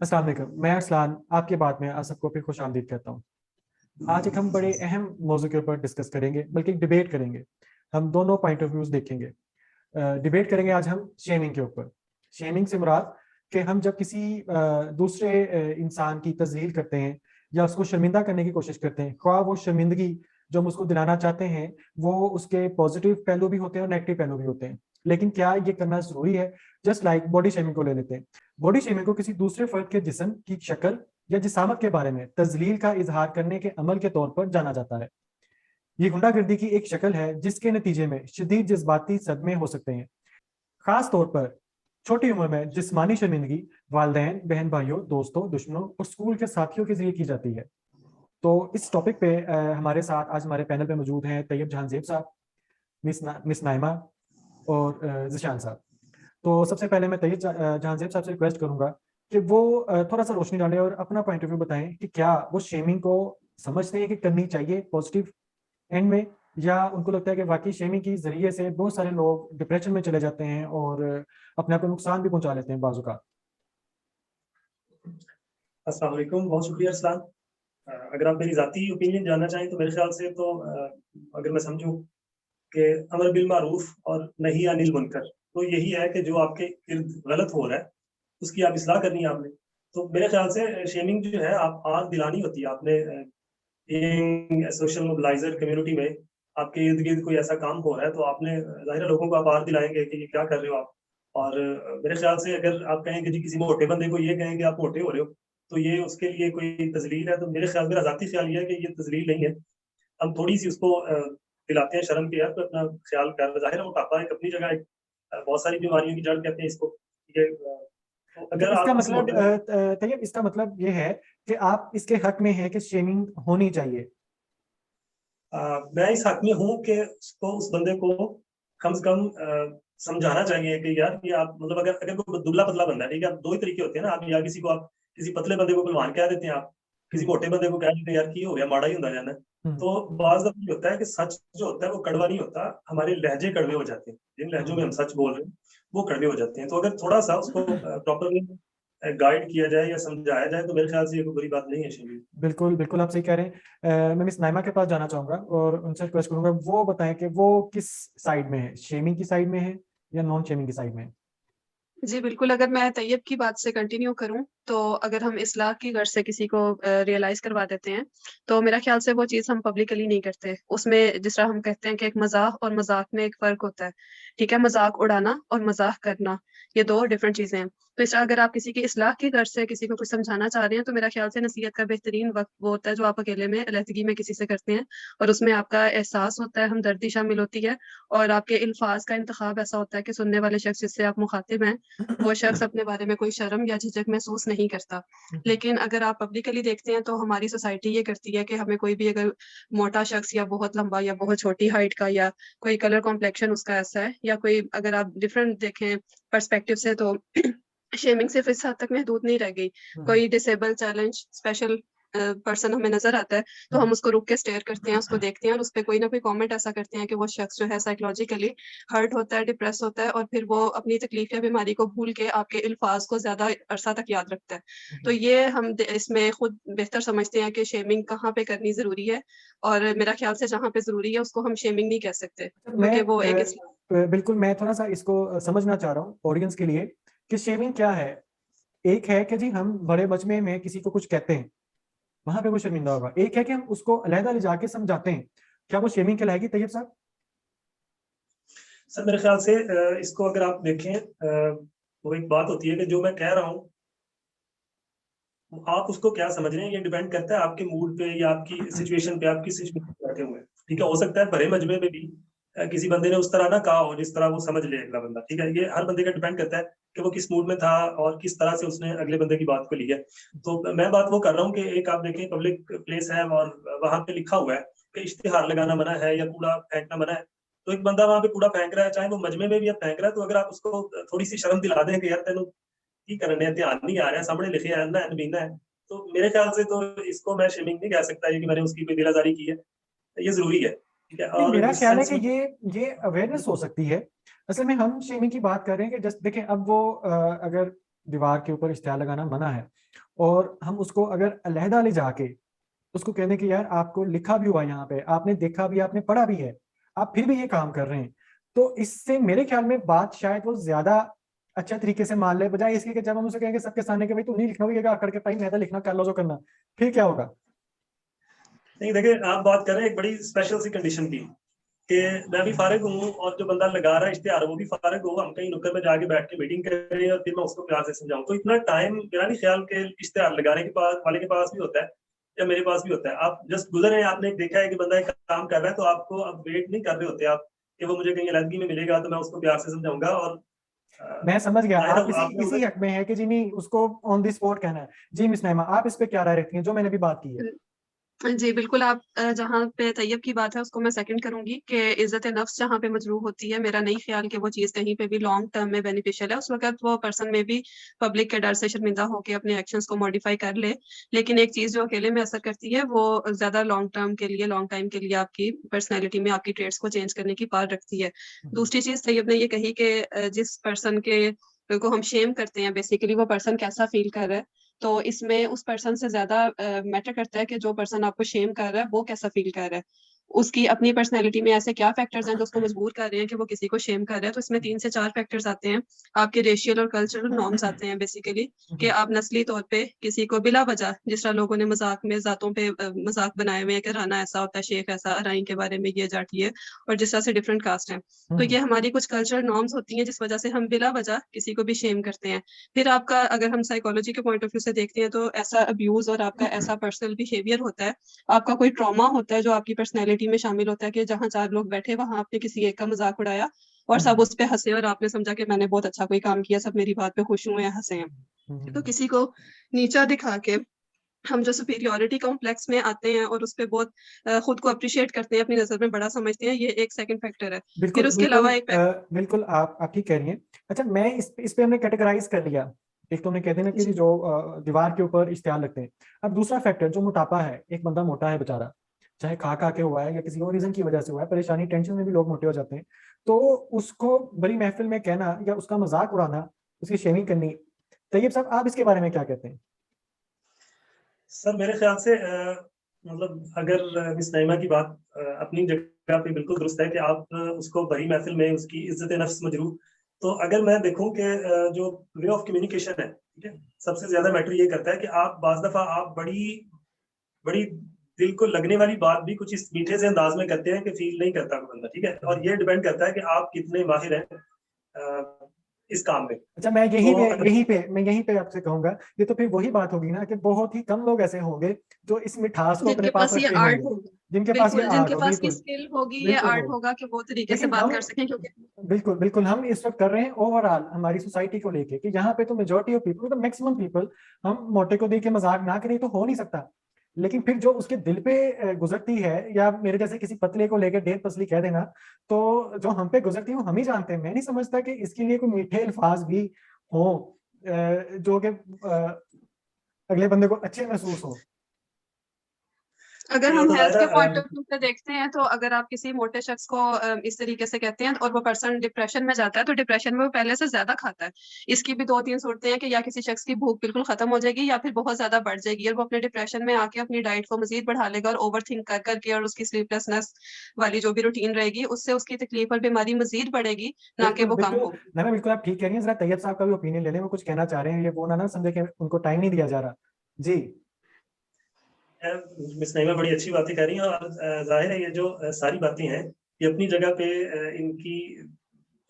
अस्सलाम वालेकुम, मैं अरसलान आपके बाद में आप सबको फिर खुश आमदीद कहता हूँ। आज एक हम बड़े अहम मौजू के ऊपर डिस्कस करेंगे, बल्कि एक डिबेट करेंगे। हम दोनों पॉइंट ऑफ व्यूज देखेंगे। डिबेट करेंगे आज हम शेमिंग के ऊपर। शेमिंग से मुराद कि हम जब किसी दूसरे इंसान की तजलील करते हैं या उसको शर्मिंदा करने की कोशिश करते हैं, ख्वाह वो शर्मिंदगी जो हम उसको दिलाना चाहते हैं वो उसके पॉजिटिव पहलू भी होते हैं और नेगेटिव पहलू भी होते हैं, लेकिन क्या ये करना जरूरी है? जस्ट लाइक बॉडी शेमिंग को ले लेते हैं। बॉडी शेमिंग को किसी दूसरे फर्द के जिस्म की शक्ल या जिसामत के बारे में तजलील का इजहार करने के अमल के तौर पर जाना जाता है। ये गुंडागर्दी की एक शक्ल है जिसके नतीजे में शदीद जज्बाती सदमे हो सकते हैं, खास तौर पर छोटी उम्र में। जिस्मानी शर्मिंदगी वालिदैन, बहन भाइयों, दोस्तों, दुश्मनों और स्कूल के साथियों के जरिए की जाती है। तो इस टॉपिक पे हमारे साथ आज हमारे पैनल पे मौजूद हैं तैयब जहांजेब साहब, मिस नाइमा और जिशान साहब। तो सबसे पहले मैं तैयब जहांजेब साहब से रिक्वेस्ट करूंगा कि वो थोड़ा सा रोशनी डालें और अपना पॉइंट ऑफ व्यू बताएं कि क्या वो शेमिंग को समझते हैं कि करनी चाहिए पॉजिटिव एंड में, या उनको लगता है कि वाकई शेमिंग के जरिए से बहुत सारे लोग डिप्रेशन में चले जाते हैं और अपने आप को नुकसान भी पहुंचा लेते हैं बाजू का। अस्सलाम वालेकुम, बहुत शुक्रिया अरसलान। अगर आप मेरी ज़ाती ओपिनियन जानना चाहें तो मेरे ख्याल से तो अगर मैं समझूं कि अमर बिल मारूफ और नही अनिल मुनकर, तो यही है कि जो आपके इर्द गलत हो रहा है उसकी आप इस्लाह करनी है आपने। तो मेरे ख्याल से शेमिंग जो है आप आग दिलानी होती है आपने। सोशल मोबिलाइजर कम्युनिटी में आपके इर्द गिर्द कोई ऐसा काम हो रहा है तो आपने जाहिर है लोगों को आप आग दिलाएंगे कि ये क्या कर रहे हो आप। और मेरे ख्याल से अगर आप कहें कि जी किसी मोटे बंदे को ये कहें कि आप मोटे हो रहे हो तो ये उसके लिए कोई तजलील है, तो मेरे ख्याल मेरा ज़ाती ख्याल ये है कि ये तजलील नहीं है। हम थोड़ी-सी उसको दिलाते हैं शर्म कि यार तो अपना ख्याल कर। ज़ाहिर है मोटापा एक अपनी जगह एक बहुत सारी बीमारियों की जड़ कहते हैं इसको। ये तो तो अगर इसका आप किसी मतलब मोटे बंदे तैयब, इसका मतलब ये है कि आप इसके हक में हैं कि शेमिंग होनी चाहिए। मैं इस हक में हूँ कि उसको उस बंदे को कम से कम समझाना चाहिए कि यार ये आप मतलब अगर अगर कोई दुबला-पतला बंदा है, ठीक है? अब 2 ही तरीके होते हैं ना, आप या किसी को आप किसी पतले बंदे को पहलवान कह देते हैं आप, किसी हम्म, मोटे बंदे को कह देते हैं यार की हो गया, माड़ा ही हुंदा जाना है। हम्म, तो बाज़ दफ़ा ये होता है कि सच जो होता है वो कड़वा नहीं होता, हमारे लहज़े कड़वे हो जाते हैं। जिन लहज़ों में हम्म। हम सच बोल रहे हैं, वो कड़वे हो जाते हैं। तो अगर थोड़ा-सा उसको प्रॉपरली गाइड किया जाए या समझाया जाए तो मेरे ख्याल से ये कोई बुरी बात नहीं है शेमिंग। बिल्कुल बिल्कुल, आप सही कह रहे हैं। मैं मिस नाइमा के पास जाना चाहूंगा और उनसे रिक्वेस्ट करूंगा वो बताएं कि वो किस साइड में है, शेमिंग की साइड में है या नॉन शेमिंग की साइड में है। जी, बिल्कुल, अगर मैं तैयब की बात से कंटिन्यू करूँ, तो अगर हम इस्लाह की गर्ज से किसी को रियलाइज़ करवा देते हैं, तो मेरा ख़्याल से वो चीज़ हम पब्लिकली नहीं करते। उसमें जिस तरह हम कहते हैं कि एक मज़ाक और मज़ाक में एक फ़र्क होता है, ठीक है? मज़ाक उड़ाना और मज़ाक करना, ये 2 डिफरेंट चीज़ें हैं। तो इस तरह अगर आप किसी की इस्लाह की गर्ज से किसी को कुछ समझाना चाह रहे हैं, तो मेरा ख़्याल से नसीहत का बेहतरीन वक़्त वो होता है, जो आप अकेले में अलहदगी में किसी से करते हैं और उसमें आपका एहसास होता है, हमदर्दी शामिल होती है और आपके अल्फ़ाज़ का इंतख़ाब ऐसा होता है कि सुनने वाले शख़्स जिससे आप मुख़ातिब हैं, वो शख्स अपने बारे में कोई शर्म या झिझक महसूस नहीं करता। लेकिन अगर आप पब्लिकली देखते हैं तो हमारी सोसाइटी ये करती है कि हमें कोई भी अगर मोटा शख्स या बहुत लंबा या बहुत छोटी हाइट का या कोई कलर कॉम्प्लेक्शन उसका ऐसा है या कोई अगर आप डिफरेंट देखें पर्सपेक्टिव से तो शेमिंग सिर्फ़ इस हद तक महदूद नहीं रह गई। कोई डिसेबल चैलेंज स्पेशल पर्सन हमें नज़र आता है, तो हम उसको रुक के स्टेयर करते हैं, उसको देखते हैं और उसपे कोई ना कोई कमेंट ऐसा करते हैं कि वो शख्स जो है साइकोलॉजिकली हर्ट होता है, डिप्रेस होता है और फिर वो अपनी तकलीफ या बीमारी को भूल के आपके अल्फाज़ को ज़्यादा अरसा तक याद रखता है। तो ये हम द इसमें खुद बेहतर समझते हैं कि शेमिंग कहाँ पे करनी ज़रूरी है और मेरा ख़्याल से जहाँ पे ज़रूरी है उसको हम शेमिंग नहीं कह सकते, मैं क्योंकि वो एक बिल्कुल मैं थोड़ा सा इसको समझना चाह रहा हूँ ऑडियंस के लिए कि शेमिंग क्या है। एक है कि जी हम बड़े मजमे में किसी को कुछ कहते हैं, वहां पे वो शर्मिंदा होगा। एक है कि हम उसको अलहदा ले जाके समझाते हैं, क्या वो शेमिंग कहलाएगी तैयब साहब? सर मेरे ख्याल से इसको अगर आप देखें वो एक बात होती है कि जो मैं कह रहा हूँ आप उसको क्या समझ रहे हैं ये डिपेंड करता है आपके मूड पे या आपकी सिचुएशन पे, आप किस सिचुएशन में बैठे हुए हैं। ठीक है, हो सकता है भरे मजमे में भी किसी बंदे ने उस तरह ना कहा हो जिस तरह वो समझ ले अगला बंदा। ठीक है, ये हर बंदे का डिपेंड करता है कि वो किस मूड में था और किस तरह से उसने अगले बंदे की बात को लिया। तो मैं बात वो कर रहा हूँ कि एक आप देखें पब्लिक प्लेस है और वहाँ पे लिखा हुआ है कि इश्तिहार लगाना मना है या कूड़ा फेंकना मना है। तो एक बंदा वहाँ पे कूड़ा फेंक रहा है, चाहे वो मजमे में भी या फेंक रहा है, तो अगर आप उसको थोड़ी सी शर्म दिला दें कि यार तेन की करने ध्यान नहीं आ रहा है, सामने लिखे है ना नबीना है, तो मेरे ख्याल से तो इसको मैं शेमिंग नहीं कह सकता ये कि मैंने उसकी कोई दिलाजारी की है। ये ज़रूरी है, ठीक है? नहीं, और मेरा जिस ख्याल है सेंस कि में ये अवेयरनेस हो सकती है। असल में हम शेमिंग की बात कर रहे हैं कि जस्ट देखें अब वो अगर दीवार के ऊपर इश्तिहार लगाना मना है, और हम उसको अगर अलहदा ले जाके उसको कहने कि यार आपको लिखा भी हुआ यहाँ पे, आपने देखा भी, आपने पढ़ा भी है, आप फिर भी ये काम कर रहे हैं, तो इससे मेरे ख्याल में बात शायद वो ज्यादा अच्छा तरीके से मान ले, बजाय इसके कि जब हम उसे कहेंगे सबके सामने कि भाई तू नहीं लिखना, भी आकर के भाई मैं तो लिखना, कर लो जो करना, फिर क्या होगा? नहीं देखिए, आप बात कर रहे हैं एक बड़ी स्पेशल सी कंडीशन की, कि मैं भी फारिग हूँ और जो बंदा लगा रहा है इश्तिहार वो भी फारिग हो, हम कहीं नुक्कड़ में जाके बैठ के मीटिंग करें और फिर मैं उसको प्यार से समझाऊं, तो इतना टाइम मेरा नहीं ख्याल के इश्तिहार लगाने के पास वाले के पास भी होता है या मेरे पास भी होता है। आप जस्ट गुजरे हैं, आपने देखा है कि बंदा एक काम कर रहा है, तो आपको अब वेट नहीं कर रहे होते आप कि वो मुझे कहीं अलहदगी में मिलेगा तो मैं उसको प्यार से समझाऊंगा। और मैं समझ गया, जाहिर आप है आपने इसी हक में है कि जी नहीं उसको ऑन द स्पॉट कहना है। जी मिस नईमा, आप इस पे क्या राय रखती हैं जो मैंने भी बात की है? जी, बिल्कुल आप जहाँ पे तैयब की बात है उसको मैं सेकंड करूँगी कि इज़्ज़त-ए-नफ्स जहाँ पे मजरूह होती है, मेरा नहीं ख़्याल कि वो चीज़ कहीं पे भी लॉन्ग टर्म में बेनिफिशियल है। उस वक़्त वो पर्सन में भी पब्लिक के डर से शर्मिंदा होके अपने एक्शंस को मॉडिफ़ाई कर ले। लेकिन एक चीज़ जो अकेले में असर करती है वो ज़्यादा लॉन्ग टर्म के लिए, लॉन्ग टाइम के लिए आपकी पर्सनैलिटी में आपकी ट्रेड्स को चेंज करने की पावर रखती है। दूसरी चीज़ तैयब ने ये कही कि जिस पर्सन को हम शेम करते हैं बेसिकली वो पर्सन कैसा फ़ील कर रहा है। तो इसमें उस पर्सन से ज़्यादा मैटर करता है कि जो पर्सन आपको शेम कर रहा है, वो कैसा फ़ील कर रहा है। उसकी अपनी पर्सनैलिटी में ऐसे क्या फैक्टर्स हैं जो उसको मजबूर कर रहे हैं कि वो किसी को शेम कर रहा है। तो इसमें 3 से 4 फैक्टर्स आते हैं। आपके रेशियल और कल्चरल नॉर्म्स आते हैं बेसिकली कि आप नस्ली तौर पे किसी को बिला वजह जिस तरह लोगों ने मज़ाक में ज़ातों पे मज़ाक बनाए हुए हैं कि राना ऐसा होता है, शेख ऐसा, अराई के बारे में ये जाट ये और जिस तरह से डिफरेंट कास्ट हैं। तो ये हमारी कुछ कल्चरल नॉर्म्स होती हैं जिस वजह से हम बिला वजह किसी को भी शेम करते हैं। फिर आपका अगर हम साइकोलॉजी के पॉइंट ऑफ व्यू से देखते हैं तो ऐसा अब्यूज़ और आपका ऐसा पर्सनल बिहेवियर होता है, आपका कोई ट्रॉमा होता है जो आपकी पर्सनैलिटी में शामिल होता है कि जहाँ 4 लोग बैठे वहाँ आपने किसी एक का मज़ाक उड़ाया और सब उस पे हँसे और आपने समझा कि मैंने बहुत अच्छा कोई काम किया, सब मेरी बात पे खुश हुए हैं, हँसे हैं। तो किसी को नीचा दिखा के हम जो सुपीरियॉरिटी कॉम्प्लेक्स में आते हैं और उस पे बहुत खुद को अप्रिशिएट करते हैं, अपनी नज़र में बड़ा समझते हैं, ये एक सेकंड फैक्टर है। फिर बिल्कुल उसके बिल्कुल अलावा एक बिल्कुल आप ठीक कह रही हैं। अच्छा, मैं इस पे हमने कैटेगराइज कर लिया। एक तो हमने कहते हैं ना कि जी। जो दीवार के ऊपर इश्तिहार लगते हैं। अब दूसरा फैक्टर जो मोटापा है, एक बंदा मोटा है बेचारा, चाहे खा के हुआ है या किसी और रीजन की वजह से हुआ है, परेशानी टेंशन में भी लोग मोटे हो जाते हैं, तो उसको बड़ी महफिल में कहना या उसका मजाक उड़ाना, उसकी शेमिंग करनी, तैयब साहब आप इसके बारे में क्या कहते हैं? सर मेरे ख्याल से मतलब अगर मिस नईमा की बात अपनी जगह पे बिल्कुल दुरुस्त है कि आप उसको भरी महफिल में उसकी इज्जत नफ्स मजरूह, तो अगर मैं देखूं कि जो वे ऑफ कम्युनिकेशन है, ठीक है, सबसे ज्यादा मैटर ये करता है कि आप बाज दफा आप बड़ी बड़ी दिल को लगने वाली बात भी कुछ इस मीठे से अंदाज में करते हैं कि फील नहीं करता कोई बंदा, ठीक है, और ये डिपेंड करता है कि आप कितने माहिर हैं इस काम में। अच्छा, मैं तो अगर यहीं पे आपसे कहूंगा, ये तो फिर वही बात होगी ना कि बहुत ही कम लोग ऐसे होंगे जो इस मिठास को अपने जिनके पास पास ये रखते आर्ट होंगे, होगा। जिनके पास ये बिल्कुल, आर्ट जिनके हो। पास ये बिल्कुल स्किल होगी, ये बिल्कुल आर्ट हो। होगा कि वो तरीके से लेकिन बात हम कर सकें क्योंकि बिल्कुल बिल्कुल हम इस वक्त कर रहे हैं ओवरऑल हमारी सोसाइटी को लेके कि यहाँ पे तो मेजोरिटी ऑफ पीपल, तो मैक्सिमम पीपल, हम मोटे को देख के मजाक ना करें तो हो नहीं सकता। लेकिन फिर जो उसके दिल पे गुजरती है, या मेरे जैसे किसी पतले को लेकर ढेर पसली कह देना, तो जो हम पे गुजरती है वो हम ही जानते हैं। मैं नहीं समझता कि इसके लिए कोई मीठे अल्फाज भी हो जो कि अगले बंदे को अच्छे महसूस हो। अगर ये हम तो हेल्थ जाहिर के है पॉइंट ऑफ व्यू से देखते हैं तो अगर आप किसी मोटे शख्स को इस तरीके से कहते हैं और वो पर्सन डिप्रेशन में जाता है तो डिप्रेशन में वो पहले से ज्यादा खाता है। इसकी भी 2-3 सूरतें हैं कि या किसी शख्स की भूख बिल्कुल खत्म हो जाएगी या फिर बहुत ज्यादा बढ़ जाएगी और वो अपने डिप्रेशन में आके अपनी डाइट को मजीद बढ़ा लेगा और ओवर थिंक कर करके और उसकी स्लीपलेसनेस वाली जो भी रूटीन रहेगी उससे उसकी तकलीफ और बीमारी मजीद बढ़ेगी, ना कि बिल्कुल वो कम बिल्कुल होगी। ना, मैं बिल्कुल आप ठीक कह रही हैं। जरा तैयब साहब का भी ओपिनियन ले लें, वो कुछ कहना चाह रहे हैं, ये वो ना समझे कि उनको टाइम नहीं दिया जा रहा। जी। मिस नईमा बड़ी अच्छी बातें कर रही हैं और जाहिर है ये जो सारी बातें हैं ये अपनी जगह पे इनकी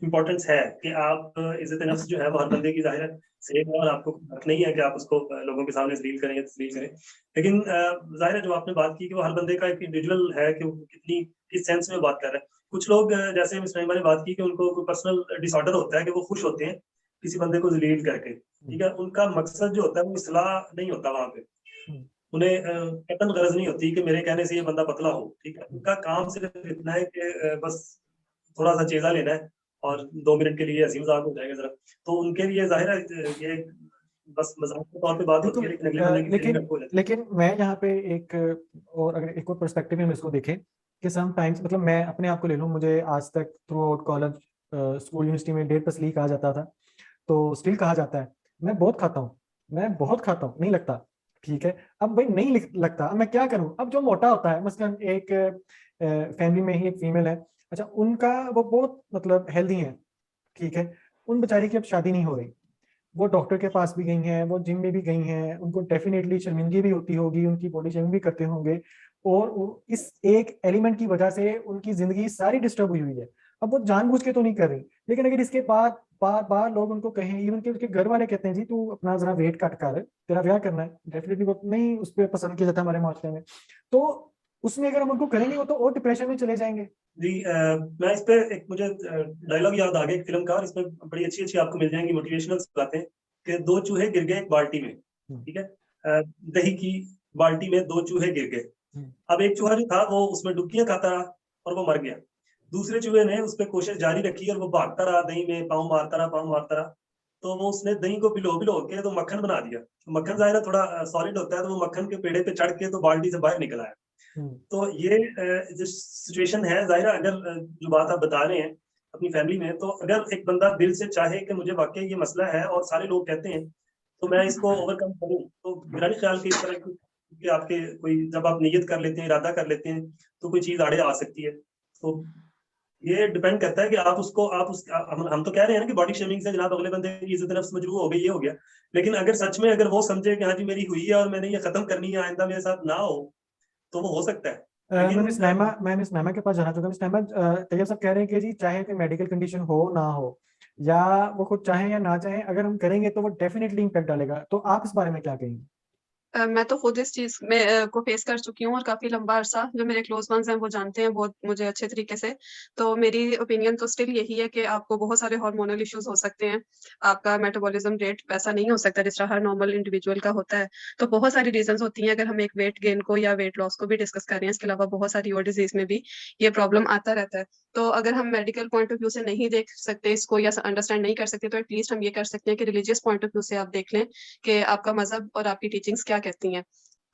इम्पोर्टेंस है कि आप इज्जत नफ्स जो है वो हर बंदे की जाहिर है सेम है और आपको हक नहीं है कि आप उसको लोगों के सामने जलील करें या तस्लील करें। लेकिन जाहिर है जो आपने बात की कि वो हर बंदे का एक इंडिविजुअल है कि वो कितनी किस सेंस में बात कर रहा है। कुछ लोग जैसे मिस नईमा ने बात की कि उनको कोई पर्सनल डिसऑर्डर होता है कि वो खुश होते हैं किसी बंदे को जलील करके, ठीक है, उनका मकसद जो होता है वो इस्लाह नहीं होता वहां पे, उन्हें कतन गरज नहीं होती कि मेरे कहने से ये बंदा पतला हो, ठीक है, उनका काम सिर्फ इतना है कि बस थोड़ा सा चेजा लेना है और 2 मिनट के लिए हंसी मजाक हो जाएगा जरा, तो उनके लिए जाहिर है ये बस मजाक के तौर पे बात होती बिल्कुल है, लेकिन अगले बंदे की फीलिंग लेकिन हर्ट हो जाती लेकिन मैं यहाँ पे एक और अगर एक और पर्सपेक्टिव में इसको देखें कि समटाइम्स, मतलब मैं अपने आप को ले लूँ, मुझे आज तक through out college, school, university में डेढ़ पसली कहा जाता था, तो स्टिल कहा जाता है। मैं बहुत खाता हूँ, मैं बहुत खाता हूँ, नहीं लगता, ठीक है। अब भाई नहीं लगता, अब मैं क्या करूँ? अब जो मोटा होता है, मसलन एक फैमिली में ही एक फीमेल है, अच्छा उनका वो बहुत मतलब हेल्दी है, ठीक है, उन बेचारी की अब शादी नहीं हो रही, वो डॉक्टर के पास भी गई हैं, वो जिम में भी गई हैं, उनको डेफिनेटली शर्मिंदगी भी होती होगी, उनकी बॉडी शेमिंग भी करते होंगे, और इस एक एलिमेंट की वजह से उनकी जिंदगी सारी डिस्टर्ब हुई हुई है। अब वो जानबूझ के तो नहीं कर रही, लेकिन अगर इसके बाद बार बार लोग उनको कहें, इवन के उसके घर वाले कहते हैं जी तू अपना जरा वेट कट कर, तेरा ब्याह करना है, डेफिनेटली वो नहीं उस पर पसंद किया जाता हमारे माशरे में, तो उसमें अगर हम उनको करेंगे वो तो और डिप्रेशन में चले जाएंगे। जी मैं इस पे एक मुझे डायलॉग याद आ गया एक फिल्म का, और इसमें बड़ी अच्छी अच्छी आपको मिल जाएंगी मोटिवेशनल बातें, कि दो चूहे गिर गए एक बाल्टी में, ठीक है, दही की बाल्टी में दो चूहे गिर गए। अब एक चूहा जो था वो उसमें डुबकियां खाता रहा और वो मर गया। दूसरे चूहे ने उस पर कोशिश जारी रखी और वो भागता रहा, दही में पाँव मारता रहा, पाँव मारता रहा, तो वो उसने दही को भिगो भिगो के तो मक्खन बना दिया। मक्खन जाहिर है थोड़ा सॉलिड होता है, तो वो मक्खन के पेड़े पे चढ़ के तो बाल्टी से बाहर निकल आया। तो ये जो सिचुएशन है, जाहिर है अगर जो बात आप बता रहे हैं अपनी फैमिली में, तो अगर एक बंदा दिल से चाहे कि मुझे वाकई ये मसला है और सारे लोग कहते हैं तो मैं इसको ओवरकम करूं, तो मेरा नहीं ख्याल कि इस तरह की कि आपके कोई जब आप नियत कर लेते हैं, इरादा कर लेते हैं, तो कोई चीज आड़े आ सकती है। तो ये डिपेंड करता है कि आप उसको आप उस हम तो कह रहे हैं ना कि बॉडी शेमिंग से जनाब अगले बंदे की इज्जत नफ्स मजरूह हो गई, ये हो गया, लेकिन अगर सच में अगर वो समझे कि हाँ जी मेरी हुई है और मैंने ये खत्म करनी है, आइंदा मेरे साथ ना हो, तो वो हो सकता है। मैं लेकिन मिस नैमा के पास जाना चाहूंगा। मिस नैमा, तैयब साहब कह रहे हैं कि जी चाहे कोई मेडिकल कंडीशन हो ना हो, या वो खुद चाहें या ना चाहें, अगर हम करेंगे तो वो डेफिनेटली इम्पैक्ट डालेगा, तो आप इस बारे में क्या कहेंगे? मैं तो खुद इस चीज़ में को फेस कर चुकी हूँ और काफ़ी लंबा अरसा जो मेरे क्लोज़ वन्स हैं वो जानते हैं बहुत मुझे अच्छे तरीके से। तो मेरी ओपिनियन तो स्टिल यही है कि आपको बहुत सारे हार्मोनल इश्यूज़ हो सकते हैं। आपका मेटाबॉलिज़्म रेट वैसा नहीं हो सकता जिस तरह हर नॉर्मल इंडिविजुअल का होता है। तो बहुत सारी रीज़न्स होती हैं, अगर हम एक वेट गेन को या वेट लॉस को भी डिस्कस कर रहे हैं, इसके अलावा बहुत सारी और डिज़ीज़ में भी ये प्रॉब्लम आता रहता है। तो अगर हम मेडिकल पॉइंट ऑफ व्यू से नहीं देख सकते इसको या अंडरस्टैंड नहीं कर सकते, तो एटलीस्ट हम ये कर सकते हैं कि रिलीजियस पॉइंट ऑफ व्यू से आप देख लें कि आपका मज़हब और आपकी टीचिंग्स क्या कहती हैं।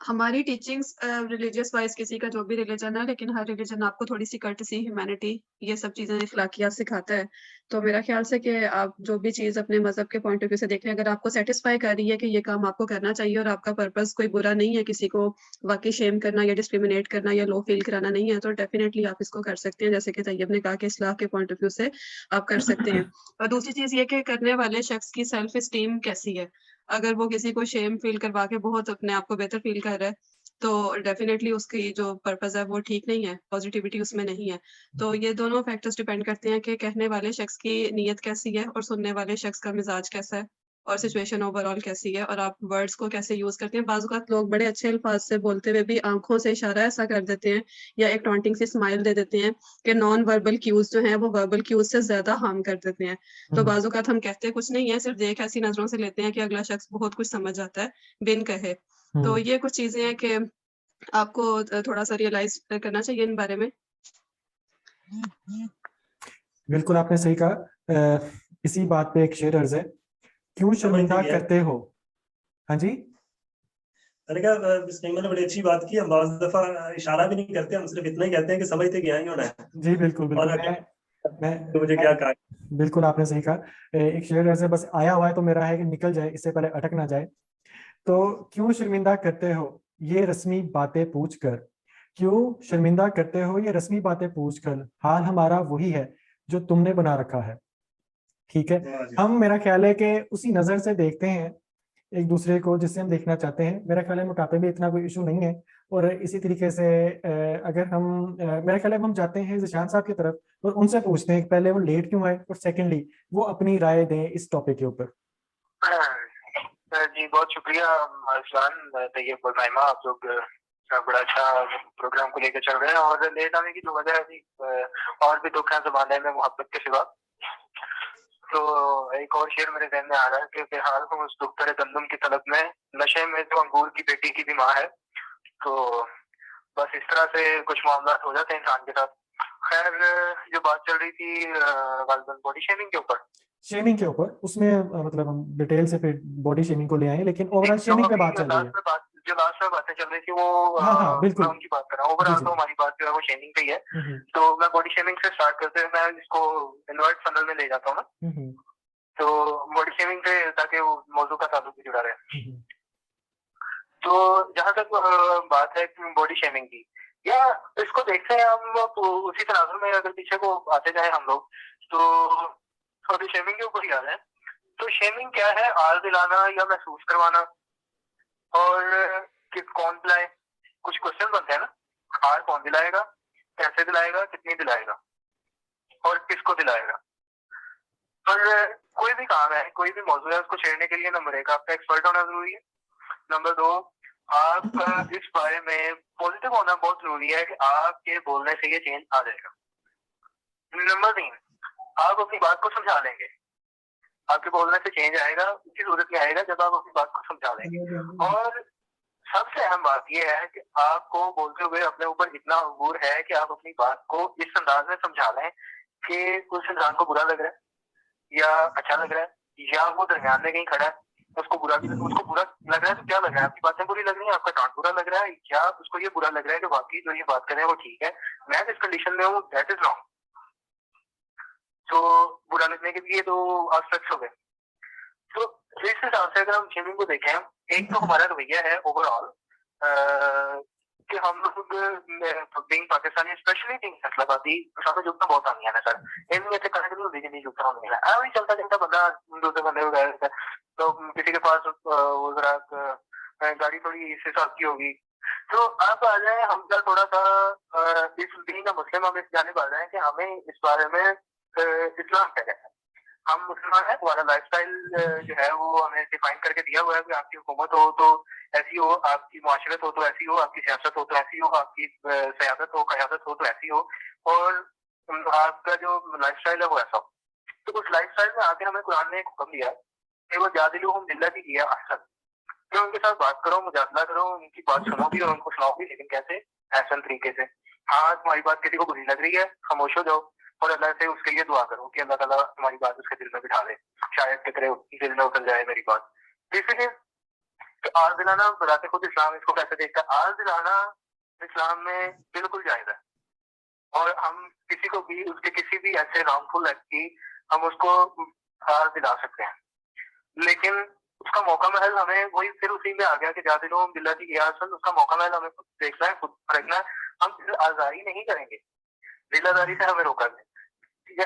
हमारी टीचिंग्स रिलीजियस वाइज़ किसी का जो भी रिलीजन है, लेकिन हर रिलीजन आपको थोड़ी-सी कर्टसी, ह्यूमैनिटी ये सब चीज़ें अखलाकियात सिखाता है। तो मेरा ख़्याल से कि आप जो भी चीज़ अपने मज़हब के पॉइंट ऑफ व्यू से देख रहे हैं, अगर आपको सैटिस्फाई कर रही है कि ये काम आपको करना चाहिए और आपका पर्पस कोई बुरा नहीं है, किसी को वाक़ई शेम करना या डिस्क्रिमिनेट करना या लो फ़ील कराना नहीं है, तो डेफ़िनिटली आप इसको कर सकते हैं। जैसे कि तैयब ने कहा कि इस्लाह के पॉइंट ऑफ व्यू से आप कर सकते हैं। और दूसरी चीज़ ये कि करने वाले शख्स की सेल्फ एस्टीम कैसी है? अगर वो किसी को शेम फ़ील करवा के बहुत अपने आप को बेहतर फ़ील कर रहा है, तो डेफ़िनेटली उसकी जो पर्पज़ है वो ठीक नहीं है, पॉज़िटिविटी उसमें नहीं है। तो ये दोनों फैक्टर्स डिपेंड करते हैं कि कहने वाले शख्स की नीयत कैसी है और सुनने वाले शख्स का मिज़ाज कैसा है और सिचुएशन ओवरऑल कैसी है और आप वर्ड्स को कैसे यूज़ करते हैं। बाज़ औक़ात लोग बड़े अच्छे अल्फ़ाज़ से बोलते हुए भी आँखों से इशारा ऐसा कर देते हैं या एक टॉन्टिंग सी स्माइल दे देते हैं कि नॉन वर्बल क्यूज़ जो हैं वो वर्बल क्यूज़ से ज़्यादा हार्म कर देते हैं। तो बाज़ औक़ात हम कहते कुछ नहीं है, सिर्फ़ देख ऐसी नज़रों से लेते हैं कि अगला शख्स बहुत कुछ समझ जाता है, बिन कहे। तो ये कुछ चीज़ें हैं कि आपको थोड़ा-सा रियलाइज़ करना चाहिए इन बारे में। बिल्कुल आपने सही कहा। इसी बात पे एक शेर अर्ज है, क्यों समझते शर्मिंदा भी हैं। करते हो? हाँ जी। मैंने कहा बिस्मिल्लाह ने बड़ी अच्छी बात की। हम बहुत दफा इशारा भी नहीं करते, हम सिर्फ इतना ही कहते हैं कि समझते क्या ही होना है। जी बिल्कुल और बिल्कुल। अगर मैं तो मुझे क्या कहा। बिल्कुल आपने सही कहा। एक शेर ऐसे बस आया हुआ है तो मेरा है कि निकल जाए, इससे पहले अटक ना जाए। तो क्यों शर्मिंदा करते हो ये रस्मी बातें पूछ कर, क्यों शर्मिंदा करते हो ये रस्मी बातें पूछ कर, हाल हमारा वही है जो तुमने बना रखा है। ठीक है, वाह जी। हम मेरा ख्याल है कि उसी नजर से देखते हैं एक दूसरे को जिससे हम देखना चाहते हैं। मेरा ख्याल है मोटापे में इतना कोई इशू नहीं है। और इसी तरीके से अगर हम मेरा ख्याल है हम जाते हैं जिशान साहब की तरफ और उनसे पूछते हैं कि पहले वो लेट क्यों आए और सेकेंडली वो अपनी राय दें इस टॉपिक के ऊपर। जी बहुत शुक्रिया अरसलान, तैयब और नाइमा, आप लोग बड़ा अच्छा प्रोग्राम को लेकर चल रहे हैं। और लेट आने की जो वजह है अभी और भी दुख है ज़माने में मोहब्बत के सिवा। तो एक और शेर मेरे ज़हन में आ रहा है कि बेहाल हूँ उस दुख्तर गंदम की तलब में, नशे में जो अंगूर की बेटी की भी माँ है। तो बस इस तरह से कुछ मामला हो जाते हैं इंसान के साथ। खैर, जो बात चल रही थी गालिबन बॉडी शेमिंग के ऊपर, शेमिंग के ऊपर, उसमें मतलब हम डिटेल से फिर बॉडी शेमिंग को ले आए, लेकिन ओवरऑल जो शेमिंग पे अभी बात चल रही है। लास्ट में बातें चल रही थी वो हाँ हाँ मैं बिल्कुल। उनकी बात कर रहा हूँ। जी ओवरऑल जी। तो हमारी बात जो है वो शेमिंग पे ही है। हम्म तो मैं बॉडी शेमिंग से स्टार्ट करते हुए मैं इसको इन्वर्ट फनल में ले जाता हूँ ना। हम्म तो बॉडी शेमिंग से ताकि वो मौजू का ताल्लुक भी जुड़ा रहे। तो जहाँ तक बात है बॉडी शेमिंग की, या इसको देखते हैं हम उसी तनाजुर में अगर पीछे को आते जाए हम लोग, तो बॉडी शेमिंग के ऊपर ही आ जाए। तो शेमिंग क्या है? आल दिलाना या महसूस करवाना, और कि कौन दिलाए, कुछ क्वेश्चन बनते हैं ना, आल कौन दिलाएगा, कैसे दिलाएगा, कितनी दिलाएगा और किसको दिलाएगा। पर कोई भी काम है, कोई भी मौजूद है, उसको छेड़ने के लिए नंबर 1 आपका एक्सपर्ट होना जरूरी है। नंबर 2 आप इस बारे में पॉजिटिव होना बहुत जरूरी है कि आपके बोलने से ये चेंज आ जाएगा। नंबर 3 आप अपनी बात को समझा लेंगे। आपके बोलने से चेंज आएगा, उसकी जरूरत नहीं आएगा जब आप अपनी बात को समझा लेंगे। और सबसे अहम बात यह है कि आपको बोलते हुए अपने ऊपर इतना अबूर है कि आप अपनी बात को इस अंदाज में समझा लें कि उस इंसान को बुरा लग रहा है या अच्छा लग रहा है, या वो दरमियान में कहीं खड़ा है, उसको बुरा लग रहा है। तो क्या लग रहा है? आपकी बातें बुरी लग रही है, आपका टॉन्ट बुरा लग रहा है, या उसको ये बुरा लग रहा है कि वाकई जो ये बात कर रहे हैं वो ठीक है, मैं जिस कंडीशन में हूँ दैट इज रॉन्ग। तो बुरा लगने के लिए 2 एस्पेक्ट्स हो गए। तो इस हिसाब से अगर हम शेमिंग को देखें, एक तो हमारा रवैया है ओवरऑल कि हम लोग बीइंग पाकिस्तानी, स्पेशली बीइंग फैसलाबादी, सामने जुगना बहुत आनी है ना सर, इनमें से करने के लिए नहीं जुगता होने लगा। वही चलता चलता बंदा दूसरे बंदे को गया, तो किसी के पास वो जरा गाड़ी थोड़ी इस हिसाब की होगी। तो आप आ जाए, हम थोड़ा सा इस बीइंग मुस्लिम हम इस जाने आ जाए कि हमें इस बारे में इस्लाम क्या कहता है। हम मुसलमान है, हमारा लाइफस्टाइल जो है वो हमें डिफाइन करके दिया हुआ है कि आपकी हुकूमत हो तो ऐसी हो, आपकी मुआशरत हो तो ऐसी हो, आपकी सियासत हो तो ऐसी हो, आपकी सियासत हो, क़यादत हो तो ऐसी हो, और आपका जो लाइफस्टाइल है वो ऐसा हो। तो उस लाइफस्टाइल में आके हमें कुरान ने एक हुक्म दिया कि वो जादिलूहुम बिल्लती हिय अहसन, कि उनके साथ बात करो, मुजादला करो, उनकी बात सुनो भी और उनको सुनाओ भी, लेकिन कैसे? एहसन तरीके से। हाँ, तुम्हारी बात किसी को बुरी लग रही है, खामोश हो जाओ और अल्लाह से उसके लिए दुआ करो कि अल्लाह ताला तुम्हारी बात उसके दिल में बिठा दे, शायद कितने दिल में उतर जाए मेरी बात। इसलिए तो आल दिलाना बताते खुद इस्लाम इसको कैसे देखता है। आल दिलाना इस्लाम में बिल्कुल जायज है, और हम किसी को भी उसके किसी भी ऐसे रामफुल एक्ट की हम उसको आल दिला सकते हैं, लेकिन उसका मौका महल हमें वही फिर उसी में आ गया कि जादिलूहुम बिल्लती हिय अहसन। उसका मौका महल हमें खुद देखना है, खुद परखना है। हम दिल आजारी नहीं करेंगे, दिलादारी से हमें रोका नहीं, ठीक है।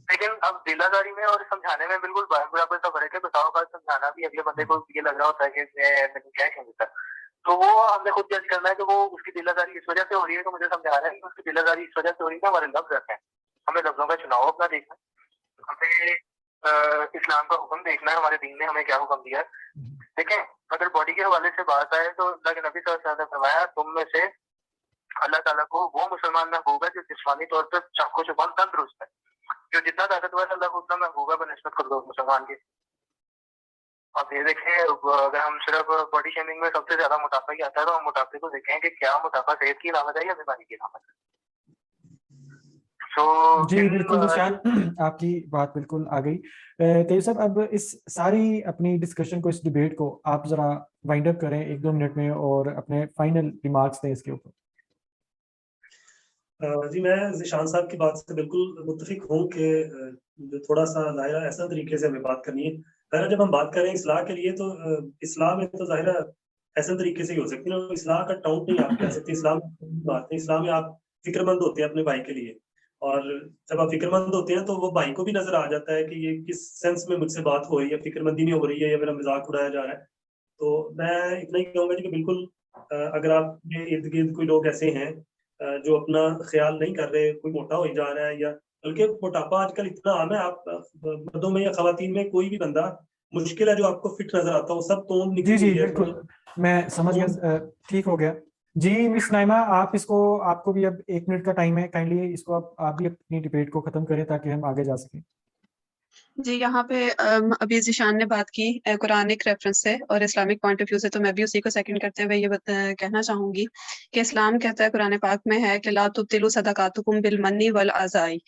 लेकिन अब दिलादारी में और समझाने में बिल्कुल बराबर सा फर्क है। बताओ बात समझाना भी अगले बंदे को ये लग रहा होता है कि मैं क्या कहता, तो वो हमने खुद जज करना है कि वो उसकी दिलादारी इस वजह से हो रही है, तो मुझे समझा रहा है कि उसकी दिलादारी इस वजह से हो रही है। हमारे लफ्ज रखे हैं, हमें लफ्जों का चुनाव अपना देखना है, हमें इस्लाम का हुक्म देखना है, हमारे दीन ने हमें क्या हुक्म दिया है। देखें, अगर बॉडी के हवाले से बात आए तो अल्लाह के नबी सल्लल्लाहु अलैहि वसल्लम ने फरमाया, तुम में से अल्लाह ताला को वो मुसलमान महबूब है जो जिस्मानी तौर पर चाको चुबान तंदुरुस्त है। जो जितना ताकतवर है अल्लाह को उतना महबूब है बनिस्बत कर दो मुसलमान के। अब ये देखें, अगर हम सिर्फ बॉडी शेमिंग में सबसे ज्यादा मोटापा ही आता है, तो हम मोटापे को देखें कि क्या मोटापा सेहत की अलामत है या बीमारी की अलामत है। जी बिल्कुल निशान, आपकी बात बिल्कुल आ गई। तैयब साहब, अब इस सारी अपनी डिस्कशन को, इस डिबेट को आप जरा वाइंड अप करें 1-2 मिनट में और अपने फाइनल रिमार्क्स दें इसके ऊपर। जी, मैं ज़ीशान साहब की बात से बिल्कुल मुत्तफिक हूँ कि जो थोड़ा सा ज़ाहिर ऐसा तरीके से हमें बात करनी है। ज़ाहिर जब हम बात करें इस्लाह के लिए, तो इस्लाह में तो ज़ाहिर ऐसा तरीके से ही हो सकती है ना, इस्लाह का टाउट नहीं आप कह सकते। इस्लाम बात नहीं, इस्लाम में आप फिक्रमंद होते हैं अपने भाई के लिए, और जब आप फिक्रमंद होते हैं तो वो भाई को भी नजर आ जाता है कि ये किस सेंस में मुझसे बात हो रही है, फिक्रमंदी नहीं हो रही है या मेरा मजाक उड़ाया जा रहा है। तो मैं इतना ही कहूँगा कि बिल्कुल अगर आपके इर्द गिर्द कोई लोग ऐसे हैं जो अपना ख्याल नहीं कर रहे, कोई मोटा हो जा रहा है, या बल्कि मोटापा आजकल इतना आम है, आप मर्दों में या खवातीन में कोई भी बंदा मुश्किल है जो आपको फिट नजर आता हो, सब तोड़ निकली जी हुई है। बिल्कुल, मैं समझ गया, ठीक हो गया। जी मिस नाइमा, आप इसको, आपको भी अब 1 मिनट का टाइम है, काइंडली इसको आप भी अपनी डिबेट को खत्म करें ताकि हम आगे जा सकें। जी, यहाँ पे अभी ज़ीशान ने बात की कुरानिक रेफरेंस से और इस्लामिक पॉइंट ऑफ व्यू से, तो मैं भी उसी को सेकंड करते हुए ये कहना चाहूंगी कि इस्लाम कहता है, कुरान पाक में है कि ला तुब्तिलू सदकातुकुम बिल मन्नी वल अज़ाई,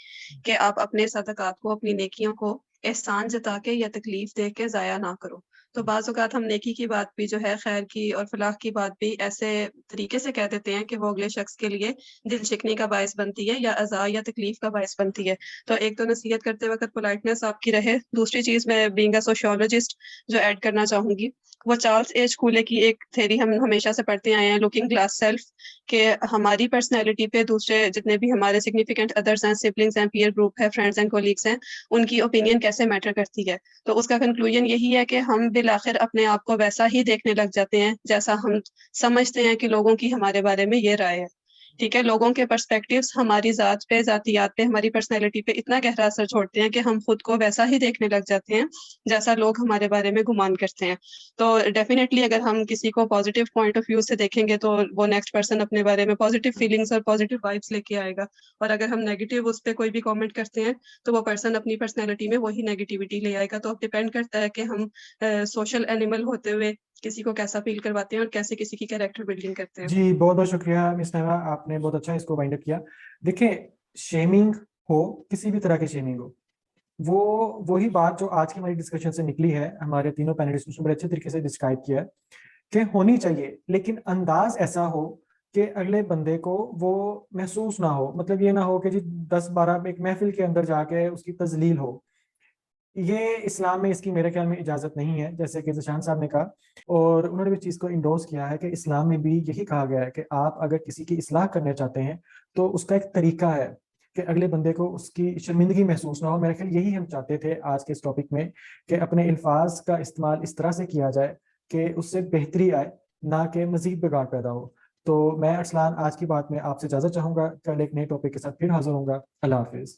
कि आप अपने सदकात को, अपनी नेकियों को एहसान जता के या तकलीफ दे के ज़ाया ना करो। तो बाज़ औक़ात हम नेकी की बात भी जो है, खैर की और फलाह की बात भी ऐसे तरीके से कह देते हैं कि वो अगले शख्स के लिए दिल शिकने का बायस बनती है या अज़ा या तकलीफ़ का बायस बनती है। तो एक तो नसीहत करते वक़्त पोलाइटनेस आपकी रहे। दूसरी चीज़ मैं बीइंग अ सोशियोलॉजिस्ट जो ऐड करना चाहूँगी, वो चार्ल्स एच कूले की एक थ्योरी हम हमेशा से पढ़ते आए हैं, लुकिंग ग्लास सेल्फ, कि हमारी पर्सनैलिटी पे दूसरे जितने भी हमारे सिग्निफिकेंट अदर्स हैं, सिबलिंग्स हैं, पीयर ग्रुप है, फ्रेंड्स एंड कॉलीग्स हैं, उनकी ओपिनियन कैसे मैटर करती है। तो उसका कंक्लूजन यही है कि हम बिल-आखिर अपने आप को वैसा ही देखने लग जाते हैं, जैसा हम समझते हैं कि लोगों की हमारे बारे में ये राय है। ठीक है? लोगों के पर्सपेक्टिव्स हमारी ज़ात पे, ज़ातियात पे, हमारी पर्सनैलिटी पे इतना गहरा असर छोड़ते हैं कि हम खुद को वैसा ही देखने लग जाते हैं, जैसा लोग हमारे बारे में गुमान करते हैं। तो डेफ़िनेटली अगर हम किसी को पॉज़िटिव पॉइंट ऑफ व्यू से देखेंगे, तो वो नेक्स्ट पर्सन अपने बारे में पॉज़िटिव फीलिंग्स और पॉज़िटिव वाइब्स लेके आएगा। और अगर हम नेगेटिव उस पे कोई भी कमेंट करते हैं, तो वो पर्सन अपनी पर्सनैलिटी में वही नेगेटिविटी ले आएगा। तो अब डिपेंड करता है कि हम सोशल एनिमल होते हुए किसी को कैसा फ़ील करवाते हैं और कैसे किसी की कैरेक्टर बिल्डिंग करते हैं। जी, बहुत-बहुत शुक्रिया मिस नहवा, आपने बहुत अच्छा इसको वाइंड अप किया। देखिए, शेमिंग हो, किसी भी तरह की शेमिंग हो, वो वही बात जो आज की हमारी डिस्कशन से निकली है, हमारे तीनों पैनलिस्ट ने बड़े अच्छे तरीके से डिस्क्राइब किया है, कि होनी चाहिए, लेकिन अंदाज़ ऐसा हो कि अगले बंदे को वो महसूस ना हो। मतलब ये ना हो कि जी 10-12 एक महफ़िल के अंदर जाके उसकी तज़लील हो। ये इस्लाम में इसकी मेरे ख्याल में इजाज़त नहीं है, जैसे कि ज़ीशान साहब ने कहा, और उन्होंने भी चीज़ को एंडोर्स किया है कि इस्लाम में भी यही कहा गया है कि आप अगर किसी की इस्लाह करना चाहते हैं, तो उसका एक तरीका है कि अगले बंदे को उसकी शर्मिंदगी महसूस ना हो। मेरे ख्याल यही हम चाहते थे आज के इस टॉपिक में, कि अपने अल्फ़ाज़ का इस्तेमाल इस तरह से किया जाए कि उससे बेहतरी आए, ना कि मज़ीद बिगाड़ पैदा हो। तो मैं अरसलान आज की बात में आपसे इजाज़त चाहूँगा, कल एक नए टॉपिक के साथ फिर हाज़िर होऊँगा। अल्लाह हाफ़िज़।